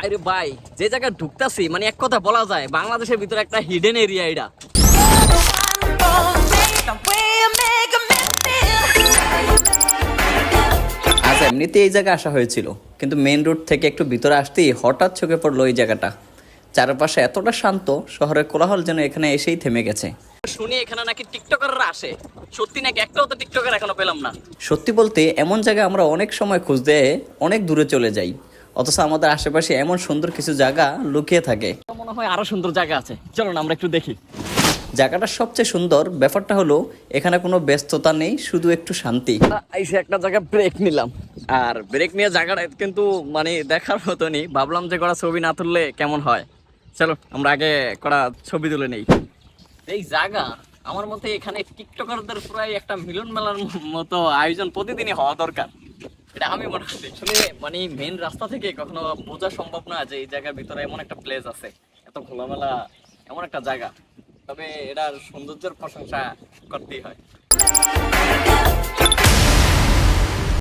আরে ভাই, যে জায়গায় ঢুকতাছি মানে এক কথা বলা যায় বাংলাদেশের ভিতরে একটা হিডেন এরিয়া এটা। আজ এমনিতে এই জায়গায় আসা হয়েছিল, কিন্তু মেইন রোড থেকে একটু ভিতরে আসতেই হঠাৎ চোখে পড়লো এই জায়গাটা। চারপাশে এতটা শান্ত, শহরের কোলাহল যেন এখানে এসেই থেমে গেছে। শুনি এখানে নাকি টিকটকাররা আসে, সত্যি নাকি? একটাও তো টিকটকার এখনো পেলাম না। সত্যি বলতে এমন জায়গায় আমরা অনেক সময় খুঁজতে অনেক দূরে চলে যাই, অথচ আমাদের আশেপাশে এমন সুন্দর কিছু জায়গা লুকিয়ে থাকে। মনে হয় আরো সুন্দর জায়গা আছে, চলো না আমরা একটু দেখি। জায়গাটা সবচেয়ে সুন্দর ব্যাপারটা হলো এখানে কোনো ব্যস্ততা নেই, শুধু একটু শান্তি। এসে একটা জায়গায় ব্রেক নিলাম, আর ব্রেক নিয়ে জায়গাটা কিন্তু মানে দেখার মতনই। ভাবলাম যে কটা ছবি না তুললে কেমন হয়, চলো আমরা আগে কটা ছবি তুলে নেই। এই জায়গা আমার মতে এখানে টিকটকারদের প্রায় একটা মিলন মেলার মতো আয়োজন প্রতিদিনই হওয়া দরকার, এটা আমি মনে করি। আসলে মানে মেন রাস্তা থেকে কখনো বোঝা সম্ভব না যে এই জায়গার ভিতরে এমন একটা প্লেস আছে, এত খোলামেলা এমন একটা জায়গা। তবে এটার সৌন্দর্যের প্রশংসা করতেই হয়।